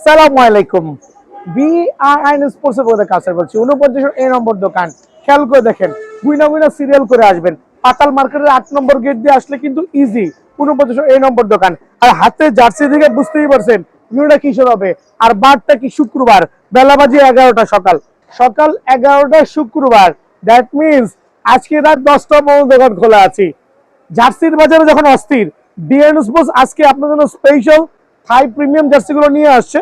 আসসালামু আলাইকুম। বিআরআইন স্পোর্টসের পক্ষে কাছে বলছি 49 এ নম্বর দোকান। খেয়াল করে দেখেন, গুইনা গুইনা সিরিয়াল করে আসবেন। পাতাল মার্কেটের 8 নম্বর গেট দিয়ে আসলে কিন্তু ইজি 49 এ নম্বর দোকান। আর হাতে জার্সি দিকে বুঝতেই পারছেন ভিডিওটা কিসের হবে। আর বারটা কি শুক্রবার, বেলা বাজে 11টা, সকাল সকাল 11টা শুক্রবার। দ্যাট মিনস আজকে রাত 10টা পর্যন্ত দোকান খোলা আছে। জার্সির বাজারে যখন অস্থির, বিআরআইন স্পোর্টস আজকে আপনার জন্য স্পেশাল হাই প্রিমিয়াম জার্সিগুলো নিয়ে আসছে,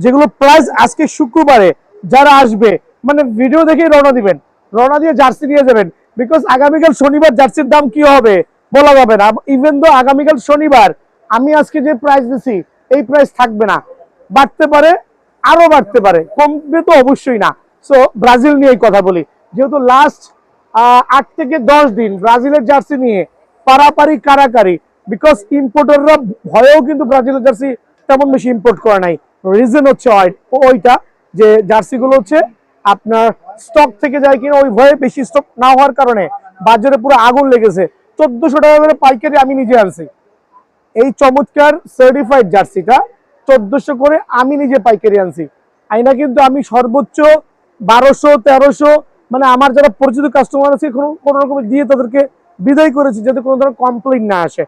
যেগুলো প্রাইস আজকে শুক্রবারে যারা আসবে মানে ভিডিও দেখে রওনা দিয়ে জার্সি নিয়ে যাবেন। বিকজ আগামীকাল শনিবার জার্সির দাম কি হবে বলা যাবে না। ইভেন দো আগামীকাল শনিবার আমি আজকে যে প্রাইস দিছি এই প্রাইস থাকবে না, বাড়তে পারে, আরো বাড়তে পারে, কমবে তো অবশ্যই না। সো ব্রাজিল নিয়ে কথা বলি, যেহেতু লাস্ট 8 থেকে 10 দিন ব্রাজিলের জার্সি নিয়ে পারাপারি কারাকারি। বিকজ ইম্পোর্টাররা ভয়েও কিন্তু ব্রাজিলের জার্সি তেমন বেশি ইম্পোর্ট করা নাই। রিজন হচ্ছে ওইটা যে জার্সিগুলো হচ্ছে আপনার স্টক থেকে যায় কিনা ওই ভয়ে, বেশি স্টক না হওয়ার কারণে বাজারে পুরো আগুন লেগেছে। 1400 টাকা করে পাইকারি আমি নিজে আনছি এই চমৎকার সার্টিফাইড জার্সিটা, 1400 করে আমি নিজে পাইকারি আনছি। আইনা কিন্তু আমি সর্বোচ্চ 1200 1300, মানে আমার যারা পরিচিত কাস্টমার আছে কোনো রকম দিয়ে তাদেরকে বিদায় করেছি যাতে কোনো ধরনের কমপ্লেইন না আসে।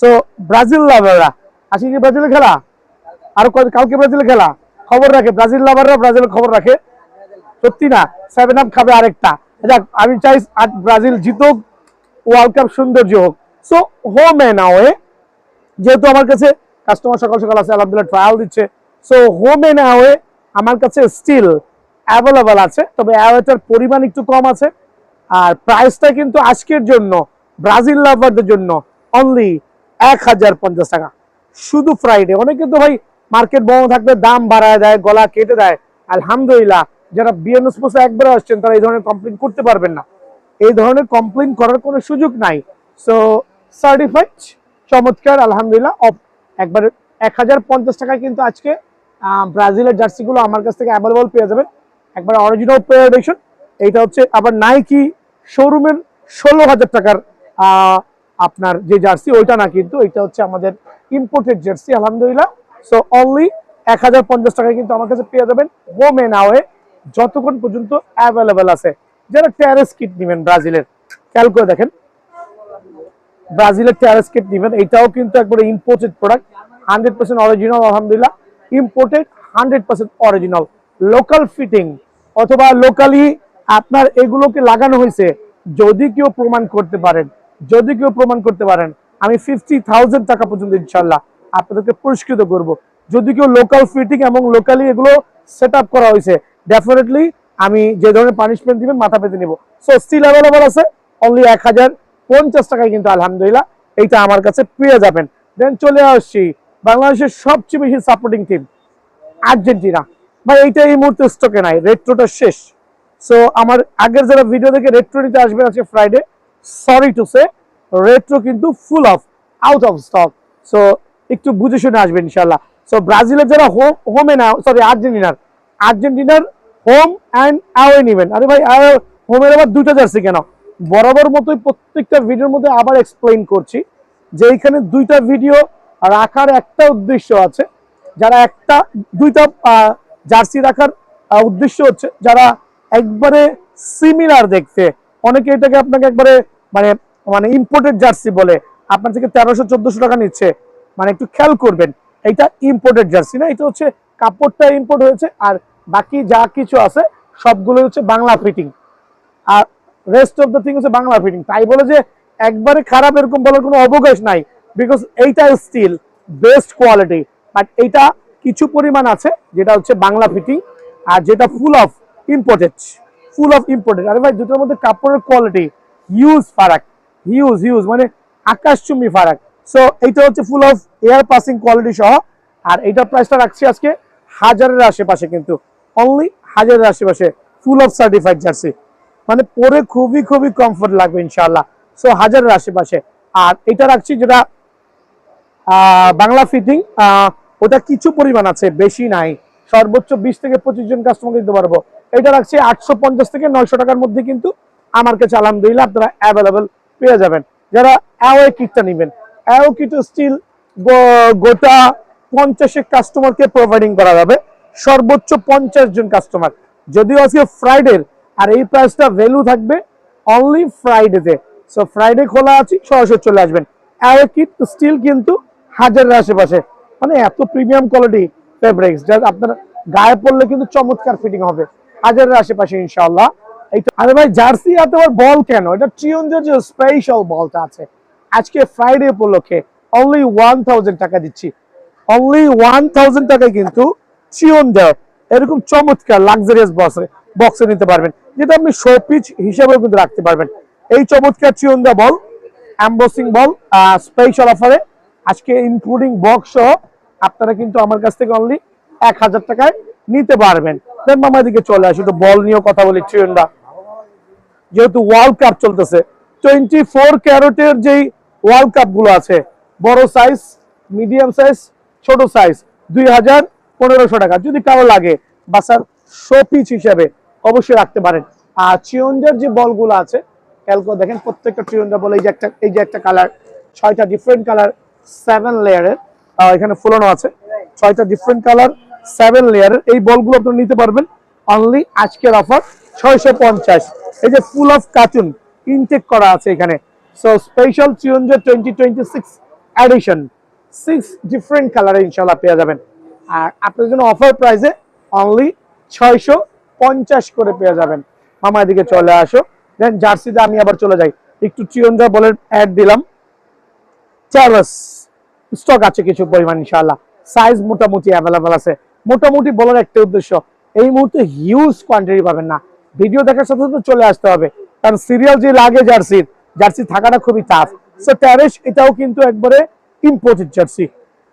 সো ব্রাজিল লাভাররা, আজকে কি ব্রাজিলের খেলা, আরো কালকে ব্রাজিলের খেলা, খবর রাখে ব্রাজিল লাভাররা, ব্রাজিলের খবর রাখে। সত্যি না, 7 আপ খাবে আরেকটা। যাক, আমি চাই ব্রাজিল জিতুক, ওয়ার্ল্ড কাপ সৌন্দর্য হোক। সো হোম এন্ড অ্যাওয়ে, যেহেতু আমার কাছে কাস্টমার সকাল সকাল আছে, আলহামদুলিল্লাহ ট্রায়াল দিচ্ছে। সো হোম এন্ড অ্যাওয়ে আমার কাছে স্টিল অ্যাভেলেবল আছে, তবে অ্যাওয়েটার পরিমাণ একটু কম আছে। আর প্রাইসটা কিন্তু আজকের জন্য ব্রাজিল লাভারদের জন্য অনলি 1050 টাকা, শুধু ফ্রাইডে। অনেকে তো ভাই মার্কেট বন্ধ থাকলে দাম বাড়ায় দেয়, গলা কেটে দেয়। আলহামদুলিল্লাহ যারা বিএনএস পোস্টে একবার আসছেন তারা এই ধরনের কমপ্লেন করতে পারবেন না, এই ধরনের কমপ্লেন করার কোনো সুযোগ নাই। সো সার্টিফাইড চমৎকার আলহামদুলিল্লাহ একবার 1050 টাকায় কিন্তু আজকে ব্রাজিলের জার্সিগুলো আমার কাছ থেকে অ্যাভেলেবল পেয়ে যাবেন। একবার অরিজিনাল প্লেয়ার এডিশন, এইটা হচ্ছে আবার নাইকি শোরুমের 16,000 টাকার আপনার যে জার্সি ওইটা না, কিন্তু এটা হচ্ছে আমাদের ইম্পোর্টেড জার্সি আলহামদুলিল্লাহ। সো অনলি 1050 টাকায় কিন্তু আমার কাছে পেয়ে যাবেন হোম এন্ড অ্যাওয়ে, যতক্ষণ পর্যন্ত অ্যাভেলেবেল আছে। যারা টেরেস কিট নেবেন ব্রাজিলের, খেয়াল করে দেখেন ব্রাজিলের টেরেস কিট নেবেন, এটাও কিন্তু একবারে ইম্পোর্টেড প্রোডাক্ট, 100% অরিজিনাল আলহামদুলিল্লাহ। ইম্পোর্টেড 100% অরিজিনাল, লোকাল ফিটিং অথবা লোকালি আপনার এগুলোকে লাগানো হয়েছে। যদি কেউ প্রমাণ করতে পারেন আমি 50,000 টাকা পর্যন্ত ইনশাল্লাহ আপনাদেরকে পুরস্কৃত করব। যদি কেউ লোকাল ফিটিং এবং লোকালি এগুলো সেট আপ করা হয়েছে, ডেফিনেটলি আমি যে ধরনের পানিশমেন্ট দিবেন মাথা পেতে নিব। সো স্টিল অ্যাভেলেবল আছে অনলি 1050 টাকায় কিন্তু আলহামদুলিল্লাহ এইটা আমার কাছে পেয়ে যাবেন। দেন চলে আসছি বাংলাদেশের সবচেয়ে বেশি সাপোর্টিং টিম আর্জেন্টিনা। ভাই এইটা এই মুহূর্তে স্টকে নাই, রেট্রোটা শেষ। সো আমার আগের যারা ভিডিও দেখে রেট্রো নিতে আসবেন আজকে Friday, sorry to say retro কিন্তু full of out of stock. So একটু বুঝে শুনে আসবেন ইনশাল্লাহ। সো ব্রাজিলের যারা হোমে না, সরি আর্জেন্টিনার হোম অ্যান্ড অ্যাওয়ে নেবেন। আরে ভাই হোমের আবার দুইটা জার্সি কেন? বরাবর মতোই প্রত্যেকটা ভিডিওর মধ্যে আবার এক্সপ্লেইন করছি যে এইখানে দুইটা ভিডিও রাখার একটা উদ্দেশ্য আছে। যারা দুইটা জার্সি রাখার উদ্দেশ্য হচ্ছে যারা একবারে সিমিলার দেখতে, অনেকে এটাকে আপনাকে একবারে মানে মানে ইম্পোর্টেড জার্সি বলে, আপনার থেকে 1300-1400 টাকা নিচ্ছে। মানে একটু খেয়াল করবেন, এটা ইম্পোর্টেড জার্সি না, এটা হচ্ছে কাপড়টা ইম্পোর্ট হয়েছে আর বাকি যা কিছু আছে সবগুলো হচ্ছে বাংলা ফিটিং, আর রেস্ট অফ দ্য থিং হচ্ছে বাংলা ফিটিং। তাই বলে যে একবারে খারাপ এরকম বলার কোনো অবকাশ নাই, বিকজ এইটা স্টিল বেস্ট কোয়ালিটি। বাট এইটা কিছু পরিমাণ আছে যেটা হচ্ছে বাংলা ফিটিং, আর যেটা ফুল অফ ইম্পোর্টেড। আরে ভাই দুটোর মধ্যে কাপড়ের কোয়ালিটি হিউজ মানে আকাশচুম্বী ফারাক। সো এইটা হচ্ছে full of air passing quality সহ। আর এইটার প্রাইসটা রাখছি আজকে 1000-এর আশেপাশে, কিন্তু অনলি 1000-এর আশেপাশে ফুল অফ সার্টিফাইড জার্সি, মানে পরে খুবই কমফোর্ট লাগবে ইনশাআল্লাহ। সো 1000-এর আশেপাশে। আর এটা রাখছি যেটা বাংলা ফিটিং, ওটা কিছু পরিমাণ আছে, বেশি নাই, সর্বোচ্চ 20 থেকে 25 জন কাস্টমার দিতে পারবো। এটা রাখছি 850 থেকে 900 টাকার মধ্যে, কিন্তু আমার কাছে আলহামদুলিল্লাহ আপনারা অ্যাভেলেবেল পেয়ে যাবেন। যারা অ্যাওয়ে কিটটা নেবেন, অ্যাওয়ে কিট স্টিল গোটা 50 কাস্টমারকে প্রোভাইডিং করা যাবে, সর্বোচ্চ 50 জন কাস্টমার। যদিও আজকে ফ্রাইডে আর এই প্রাইসটা ভ্যালু থাকবে অনলি ফ্রাইডেতে। সো ফ্রাইডে খোলা আছে, সরাসরি চলে আসবেন। কিট স্টিল কিন্তু হাজারের আশেপাশে, মানে এত প্রিমিয়াম কোয়ালিটি ফেব্রিক্স যা আপনার গায়ে পড়লে কিন্তু চমৎকার ফিটিং হবে, হাজারের আশেপাশে ইনশাআল্লাহ। এইটা আরে ভাই জার্সি আর তোমার বল কেন, এটা ট্রিয়নজের যে স্পেশাল বলটা আছে আজকে ফ্রাইডে উপলক্ষে অনলি 1000 টাকা দিচ্ছি। অনলি 1000 টাকায় কিন্তু ট্রিয়নজার এরকম চমৎকার লাক্সারিয়াস বক্সে নিতে পারবেন, যেটা আপনি শোপিস হিসেবেও কিন্তু রাখতে পারবেন। এই চমৎকার ট্রিয়নজার বল, এমবসিং বল স্পেশাল অফারে আজকে ইনক্লুডিং বক্স সহ আপনারা কিন্তু আমার কাছ থেকে অনলি 1000 টাকায় নিতে পারবেন। দেন মামার দিকে চলে আসি, একটু বল নিয়েও কথা বলি। ট্রিয়নটা যেহেতু ওয়ার্ল্ড কাপ চলতেছে, 24 ক্যারেটের যেই ওয়ার্ল্ড কাপ গুলো আছে, বড় সাইজ, মিডিয়াম সাইজ, ছোট সাইজ 2500 টাকা। যদি কারো লাগে বাসার শোপিস হিসেবে অবশ্যই রাখতে পারেন। আর ট্রিয়নজার যে বলগুলো আছে খেয়াল করে দেখেন, প্রত্যেকটা ট্রিয়নজার বল এই যে একটা কালার, 6টা ডিফারেন্ট কালার 7 লেয়ারের, এখানে ফুলানো আছে 6টা ডিফারেন্ট কালার 7 লেয়ারের। এই বলগুলো আপনারা নিতে পারবেন অনলি আজকের অফার 650। এই যে ফুল অফ কার্টুন ইনটেক করা আছে এখানে। সো স্পেশাল ট্রিয়নজার 2026 এডিশন 6 ডিফারেন্ট কালারে ইনশাআল্লাহ পেয়ে যাবেন। আর আপনাদের জন্য অফার প্রাইসে অনলি 650 করে পেয়ে যাবেন। মামার দিকে চলে আসো। দেন জার্সিতে আমি আবার চলে যাই, একটু ট্রিয়নজার বলের অ্যাড দিলাম। চার্লস স্টক আছে কিছু পরিমাণ ইনশাআল্লাহ, সাইজ মোটামুটি অ্যাভেলেবল আছে। মোটামুটি বলার একটা উদ্দেশ্য, এই মুহূর্তে হিউজ কোয়ান্টিটি পাবেন না, ভিডিও দেখার সাথে সাথে চলে আসতে হবে, কারণ সিরিয়াল যে লাগে জার্সি থাকাটা খুবই টাফ। সো ট্যারেশ এটাও কিন্তু একবারে ইম্পোর্টেড জার্সি,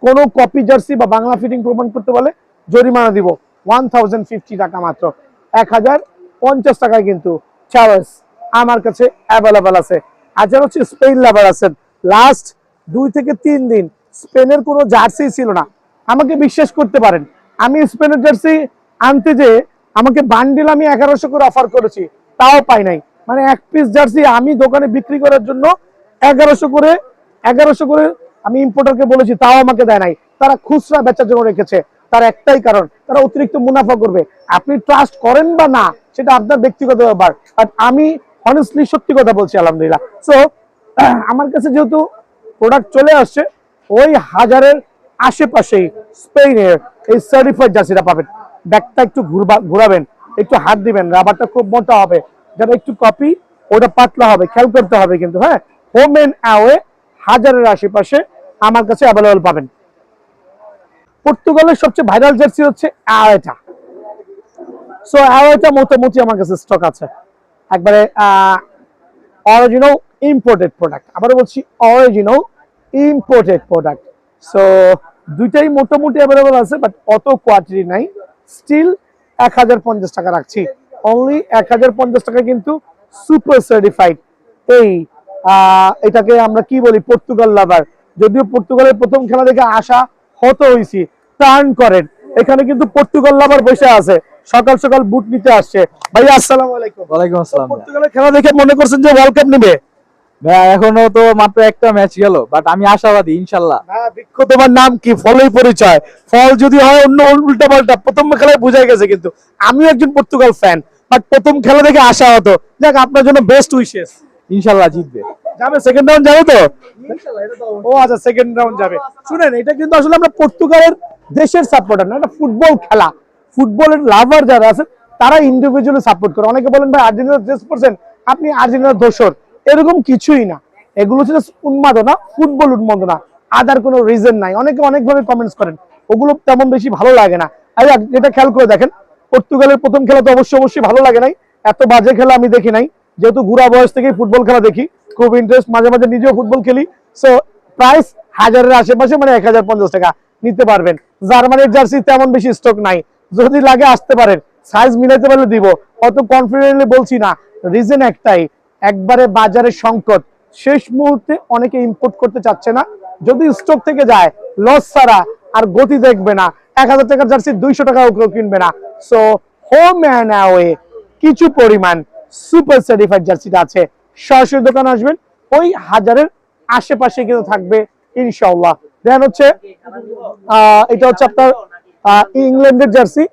কোনো কপি জার্সি বা বাংলা ফিটিং প্রমাণ করতে বলে জরিমানা দিব 1050 টাকা মাত্র। 1050 টাকায় কিন্তু চার্লস আমার কাছে অ্যাভেলেবল আছে। আর যারা হচ্ছে স্পেন লাভার আছেন, লাস্ট 2 থেকে 3 দিন স্পেনের কোনো জার্সি ছিল না, আমাকে বিশ্বাস করতে পারেন। আমি স্পেনের জার্সি আনতে যে আমাকে বান্ডিল আমি 1100 করে অফার করেছি, তাও পাই নাই। মানে এক পিস জার্সি আমি দোকানে বিক্রি করার জন্য 1100 করে আমি ইম্পোর্টারকে বলেছি, তাও আমাকে দেয় নাই। তারা খুচরা বেচার জন্য রেখেছে, তার একটাই কারণ, তারা অতিরিক্ত মুনাফা করবে। আপনি ট্রাস্ট করেন বা না সেটা আপনার ব্যক্তিগত ব্যাপার, বাট আমি অনেস্টলি সত্যি কথা বলছি আলহামদুলিল্লাহ। সো আমার কাছে যেহেতু প্রোডাক্ট চলে আসছে, ওই হাজারের আশেপাশেই স্পেনের এই সার্টিফাইড জার্সিটা পাবেন। ব্যাগটা একটু ঘুরাবেন, একটু হাত দিবেন, রাবারটা খুব মোটা হবে, যারা একটু কপি ওটা পাতলা হবে, খেয়াল করতে হবে কিন্তু। হ্যাঁ, হোম এন্ড অ্যাওয়ে হাজারের আশেপাশে আমার কাছে অ্যাভেলেবল পাবেন। পর্তুগালের সবচেয়ে ভাইরাল জার্সি হচ্ছে অ্যাওয়েটা। সো অ্যাওয়েটা মোটামুটি আমার কাছে স্টক আছে, একবারে অরিজিনাল ইম্পোর্টেড প্রোডাক্ট। আবারও বলছি, অরিজিনাল ইম্পোর্টেড প্রোডাক্ট। সো দুইটাই মোটামুটি অ্যাভেলেবল আছে, বাট অত কোয়ান্টিটি নাই। স্টিল 1050 টাকা রাখছি, অনলি 1050 টাকা কিন্তু সুপার সার্টিফাইড। এটাকে আমরা কি বলি, পর্তুগাল লাভার। যদিও পর্তুগালের প্রথম খেলা দেখে আশা হত হয়েছি, টার্ন করেন, এখানে কিন্তু পর্তুগাল লাভার বসে আছে, সকাল সকাল বুট নিতে আসছে। ভাই আসসালামু আলাইকুম। ওয়ালাইকুম আসসালাম। পর্তুগালের খেলা দেখে মনে করছেন যে ওয়ার্ল্ড কাপ নেবে? ভাই এখনো তো মাত্র একটা ম্যাচ গেল, বাট আমি আশাবাদী ইনশাআল্লাহ। হ্যাঁ, বৃক্ষ তোমার নাম কি, ফলই পরিচয়। ফল যদি হয় অন্য উল্টা পাল্টা, প্রথম খেলায় বোঝাই গেছে। কিন্তু আমিও একজন পর্তুগাল ফ্যান, বাট প্রথম খেলা দেখে আশা হতো। যাক, আপনার জন্য বেস্ট উইশেস। ইনশাআল্লাহ জিতবে। যাবে সেকেন্ড রাউন্ড, যাবে তো? ও আচ্ছা, সেকেন্ড রাউন্ড যাবে। শুনেন, এটা কিন্তু আসলে আমরা পর্তুগালের দেশের সাপোর্টার না, এটা ফুটবল খেলা। ফুটবলের লাভার যারা আছে তারা ইন্ডিভিজুয়ালি সাপোর্ট করে। অনেকে বলেন ভাই আর্জেন্টিনার ড্রেস পরছেন, আপনি আর্জেন্টিনার দোসর। এরকম কিছুই না, এগুলো ছিল উন্মাদনা, ফুটবল উন্মাদনা, আদার কোনো রিজন নাই। অনেকে অনেকভাবে কমেন্টস করেন, ওগুলো তেমন বেশি ভালো লাগে না। আর যেটা খেয়াল করে দেখেন, পর্তুগালের প্রথম খেলা তো অবশ্যই ভালো লাগে নাই, এত বাজে খেলা আমি দেখি নাই। যেহেতু গুড়া বয়স থেকেই ফুটবল খেলা দেখি, খুব ইন্টারেস্ট, মাঝে মাঝে নিজেও ফুটবল খেলি। সো প্রাইস হাজারের আশেপাশে, মানে 1050 টাকা নিতে পারবেন। জার্মানির জার্সি তেমন বেশি স্টক নাই, যদি লাগে আসতে পারেন, সাইজ মিলাইতে পারলে দিব, অত কনফিডেন্টলি বলছি না। রিজন একটাই, একবারে বাজারের সংকট, শেষ মুহূর্তে অনেকে ইম্পোর্ট করতে চাচ্ছে না। যদি স্টক থেকে যায়, লস ছাড়া আর গতি দেখবে না। 1000 টাকার জার্সি 200 টাকাও কেউ কিনবে না। সো হোম অ্যান্ড অ্যাওয়ে কিছু পরিমাণ সুপার সার্টিফাইড জার্সিটা আছে, সরাসরি দোকানে আসবেন, ওই হাজারের আশেপাশে কিন্তু থাকবে ইনশাআল্লাহ। দেন হচ্ছে এটা হচ্ছে আপনার ইংল্যান্ডের জার্সি,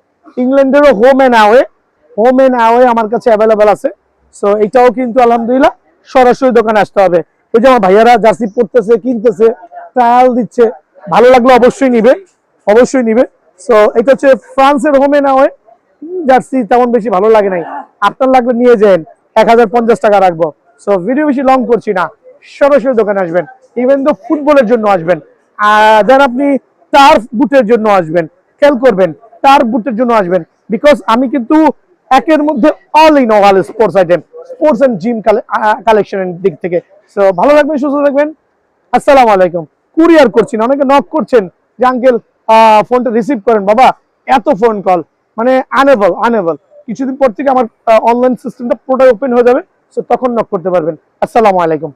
ইংল্যান্ডেরও হোম এন্ড অ্যাওয়ে আমার কাছে অ্যাভেলেবেল আছে। সো এটাও কিন্তু আলহামদুলিল্লাহ সরাসরি দোকানে আসতে হবে। ওই যে আমার ভাইয়ারা জার্সি পড়তেছে, কিনতেছে, ট্রায়াল দিচ্ছে, ভালো লাগলে অবশ্যই নিবে। সো এটা হচ্ছে ফ্রান্সের হোম এন্ড অ্যাওয়ে জার্সি, তেমন বেশি ভালো লাগে নাই, আপনার লাগলে নিয়ে যান, 1050 টাকা রাখবো। সো ভিডিও বেশি লং করছি না, সরাসরি দোকানে আসবেন, ইভেন তো ফুটবলের জন্য আসবেন, দেন আপনি টার্ফ বুটের জন্য আসবেন, খেয়াল করবেন টার্ফ বুটের জন্য আসবেন, বিকজ আমি কিন্তু একের মধ্যে all in all sports item, sports and gym কালেকশনের দিক থেকে। সো ভালো লাগবেন, সুস্থ থাকবেন, আসসালামু আলাইকুম। কুরিয়ার করছি না, অনেকে নক করছেন যে আঙ্কেল ফোনটা রিসিভ করেন, বাবা এত ফোন কল মানে আনেবল। কিছুদিন পর থেকে আমার অনলাইন সিস্টেমটা পুরোটাই ওপেন হয়ে যাবে, সো তখন নক করতে পারবেন। আসসালামু আলাইকুম।